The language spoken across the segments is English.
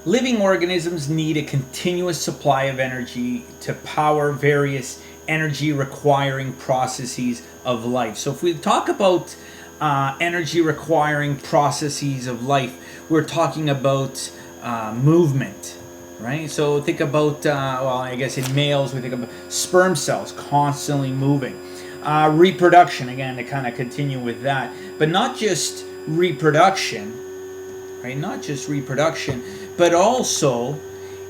living organisms need a continuous supply of energy to power various energy requiring processes of life. So if we talk about energy requiring processes of life, we're talking about movement, right? So think about, well, I guess in males, we think about sperm cells constantly moving. Reproduction, again, to kind of continue with that. But not just reproduction, right? Not just reproduction, but also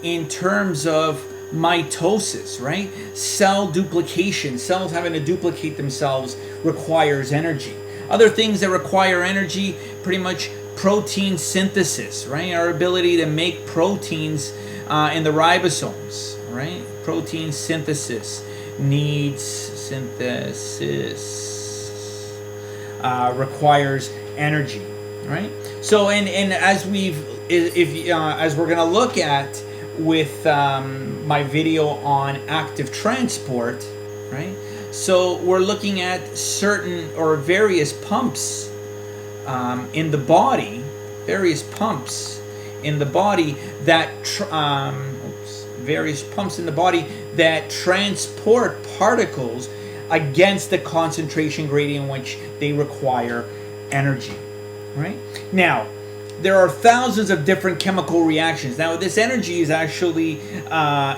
in terms of mitosis, right? Cell duplication, cells having to duplicate themselves requires energy. Other things that require energy, pretty much protein synthesis, right? Our ability to make proteins in the ribosomes, right? Protein synthesis requires energy, right? So and as as we're gonna look at with my video on active transport, right? So we're looking at certain or various pumps in the body, various pumps in the body that transport particles against the concentration gradient in which they require energy, right? Now, there are thousands of different chemical reactions. Now, this energy is actually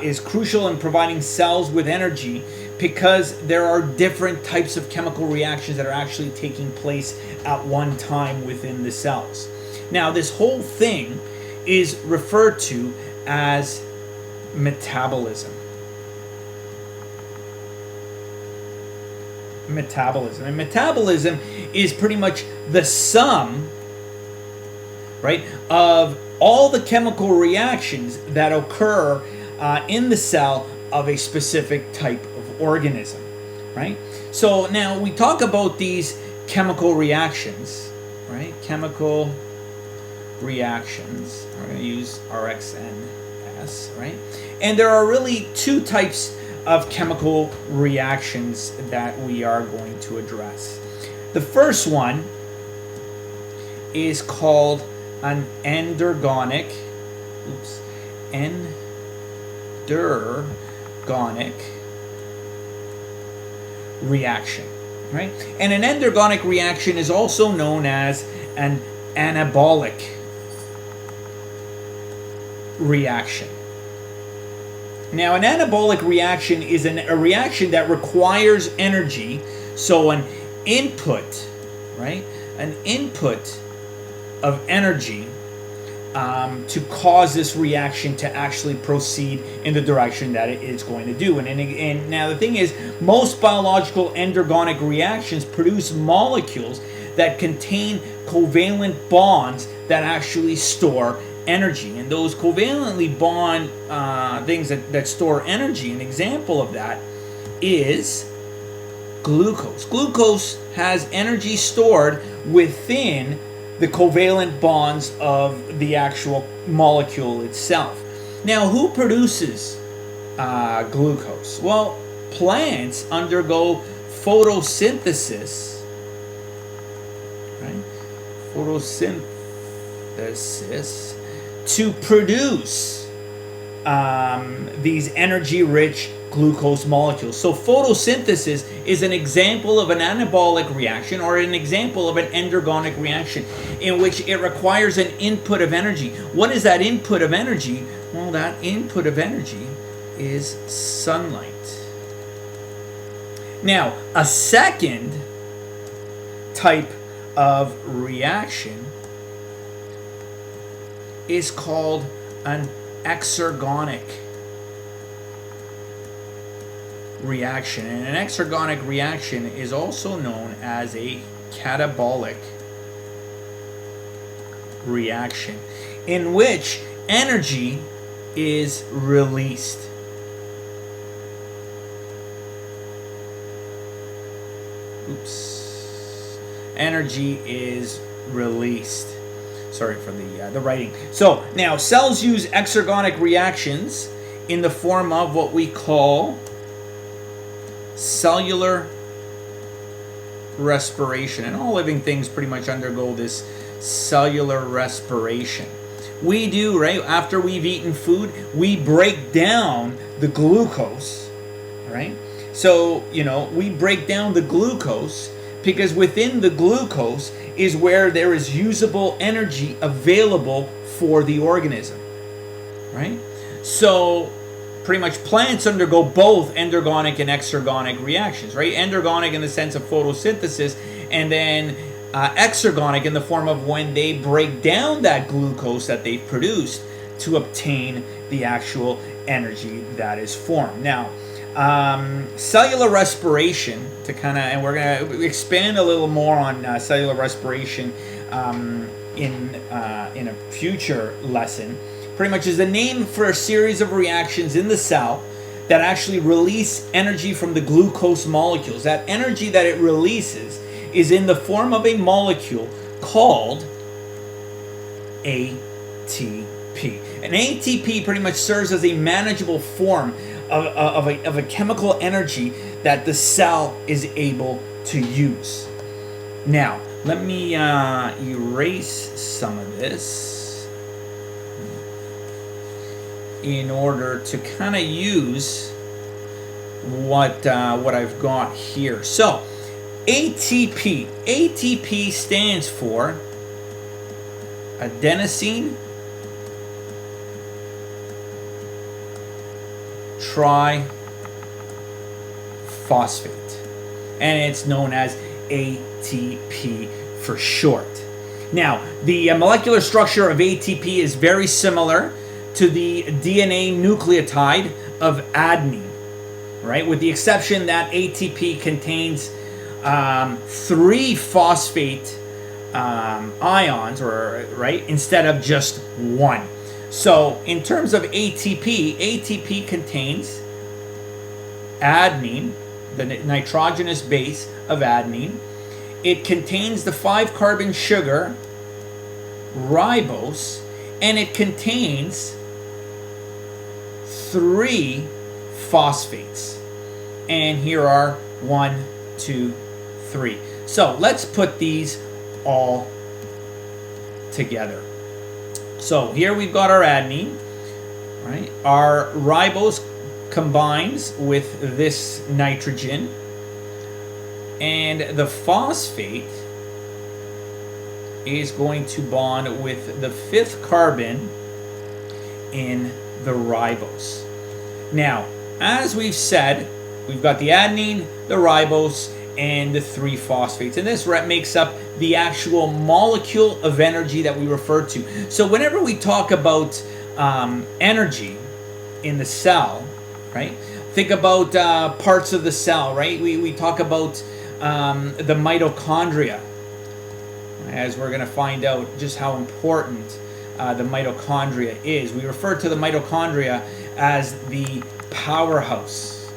is crucial in providing cells with energy because there are different types of chemical reactions that are actually taking place at one time within the cells. Now, this whole thing is referred to as metabolism. And metabolism is pretty much the sum, right, of all the chemical reactions that occur in the cell of a specific type of organism, right? So now we talk about these chemical reactions, right? Chemical reactions. We're going to use RxNS, right? And there are really two types of chemical reactions that we are going to address. The first one is called an endergonic reaction, right? And an endergonic reaction is also known as an anabolic reaction. Now, an anabolic reaction is a reaction that requires energy, so an input, right? An input of energy to cause this reaction to actually proceed in the direction that it is going to do. And now the thing is, most biological endergonic reactions produce molecules that contain covalent bonds that actually store energy. And those covalently bond things that store energy, an example of that is glucose. Glucose has energy stored within the covalent bonds of the actual molecule itself. Now, who produces glucose? Well, plants undergo photosynthesis, right? Photosynthesis to produce these energy-rich glucose molecules. So photosynthesis is an example of an anabolic reaction or an example of an endergonic reaction in which it requires an input of energy. What is that input of energy? Well, that input of energy is sunlight. Now, a second type of reaction is called an exergonic reaction. And an exergonic reaction is also known as a catabolic reaction in which energy is released. Energy is released. Sorry for the writing. So now cells use exergonic reactions in the form of what we call cellular respiration. And all living things pretty much undergo this cellular respiration, we do, right, after we've eaten food, we break down the glucose, right? So, we break down the glucose because within the glucose is where there is usable energy available for the organism, right? So, pretty much plants undergo both endergonic and exergonic reactions, right? Endergonic in the sense of photosynthesis, and then exergonic in the form of when they break down that glucose that they've produced to obtain the actual energy that is formed. Now, cellular respiration, and we're going to expand a little more on cellular respiration in a future lesson, pretty much is the name for a series of reactions in the cell that actually release energy from the glucose molecules. That energy that it releases is in the form of a molecule called ATP. And ATP pretty much serves as a manageable form of a chemical energy that the cell is able to use. Now, let me erase some of this in order to kind of use what I've got here. So, ATP stands for adenosine triphosphate, and it's known as ATP for short. Now, the molecular structure of ATP is very similar to the DNA nucleotide of adenine, right? With the exception that ATP contains 3 phosphate ions, right, instead of just 1. So, in terms of ATP contains adenine, the nitrogenous base of adenine. It contains the 5-carbon sugar ribose, and it contains 3 phosphates. And here are 1, 2, 3. So let's put these all together. So here we've got our adenine, right? Our ribose combines with this nitrogen, and the phosphate is going to bond with the 5th carbon in the ribose. Now, as we've said, we've got the adenine, the ribose, and the 3 phosphates. And this makes up the actual molecule of energy that we refer to. So whenever we talk about energy in the cell, right? Think about parts of the cell, right? We talk about the mitochondria, as we're going to find out just how important the mitochondria is. We refer to the mitochondria as the powerhouse,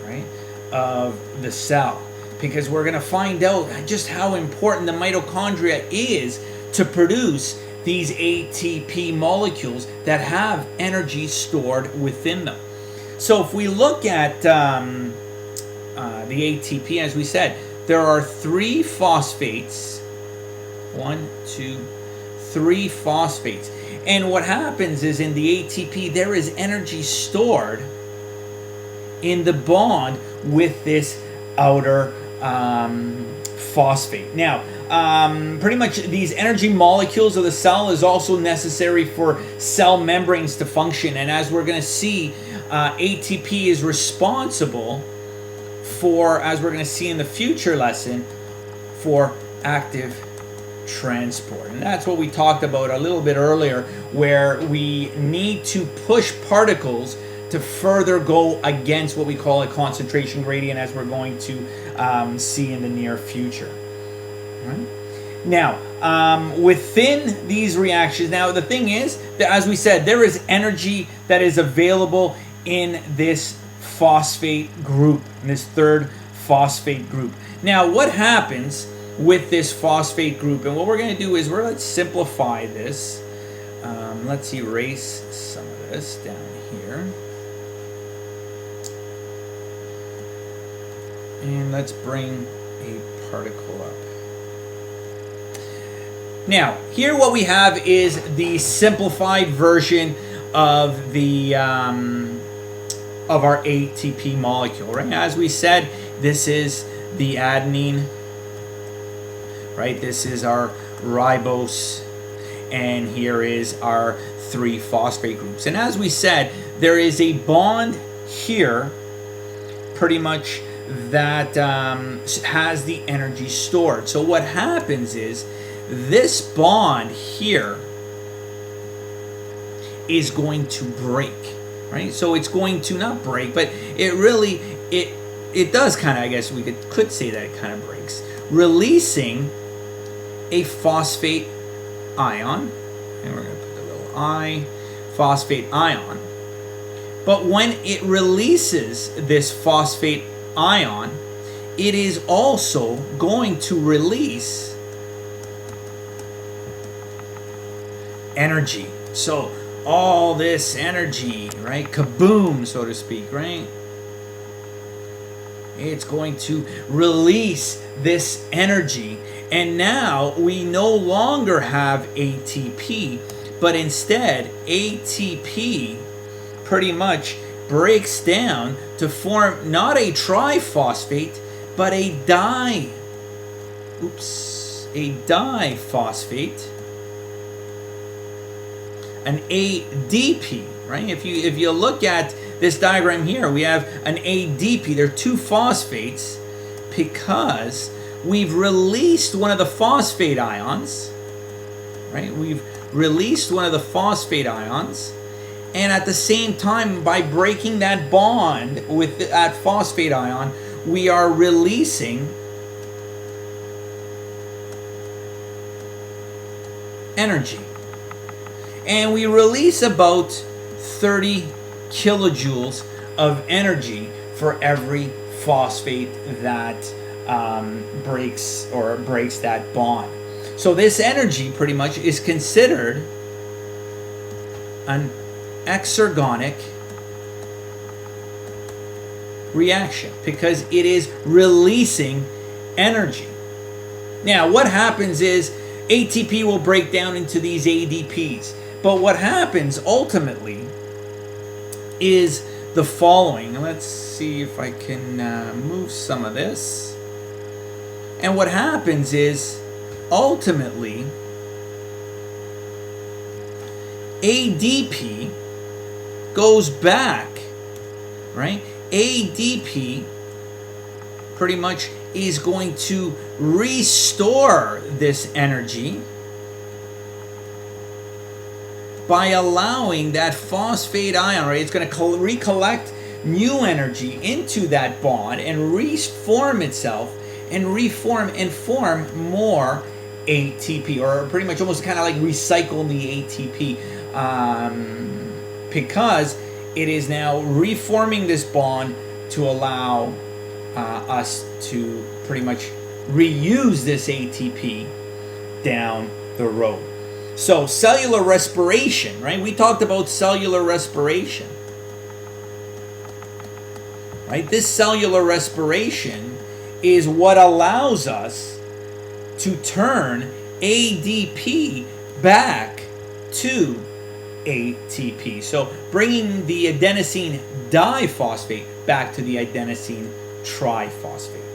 right, of the cell, because we're going to find out just how important the mitochondria is to produce these ATP molecules that have energy stored within them. So if we look at the ATP, as we said, there are 3 phosphates. 1, 2, 3 phosphates. And what happens is in the ATP, there is energy stored in the bond with this outer phosphate. Now, pretty much these energy molecules of the cell is also necessary for cell membranes to function. And as we're going to see, ATP is responsible for, as we're going to see in the future lesson, for active transport. And that's what we talked about a little bit earlier, where we need to push particles to further go against what we call a concentration gradient, as we're going to see in the near future. Right? Now, within these reactions, now the thing is that, as we said, there is energy that is available in this phosphate group, in this 3rd phosphate group. Now, what happens with this phosphate group? And what we're going to do is let's simplify this. Let's erase some of this down here. And let's bring a particle up. Now, here what we have is the simplified version of the of our ATP molecule, right? As we said, this is the adenine, right? This is our ribose, and here is our 3 phosphate groups. And as we said, there is a bond here, pretty much, that has the energy stored. So what happens is this bond here is going to break, right? So it's going to not break, but it really, it does kind of, I guess we could say that it kind of breaks, releasing a phosphate ion, and we're going to put the little I, phosphate ion. But when it releases this phosphate ion, it is also going to release energy. So all this energy, right, kaboom, so to speak, right? It's going to release this energy, and now we no longer have ATP, but instead ATP pretty much breaks down to form not a triphosphate, but a diphosphate, an ADP, right? If you look at this diagram here, we have an ADP. There are 2 phosphates because we've released one of the phosphate ions, right? We've released one of the phosphate ions, and at the same time, by breaking that bond with that phosphate ion, we are releasing energy. And we release about 30 kilojoules of energy for every phosphate that breaks that bond. So this energy pretty much is considered an exergonic reaction because it is releasing energy. Now, what happens is ATP will break down into these ADPs. But what happens ultimately is the following. Let's see if I can move some of this. And what happens is ultimately ADP goes back, right? ADP pretty much is going to restore this energy by allowing that phosphate ion, right? It's going to recollect new energy into that bond and reform itself and reform and form more ATP, or pretty much almost kind of like recycle the ATP, because it is now reforming this bond to allow us to pretty much reuse this ATP down the road. So cellular respiration, right? We talked about cellular respiration, right? This cellular respiration is what allows us to turn ADP back to ATP. So bringing the adenosine diphosphate back to the adenosine triphosphate.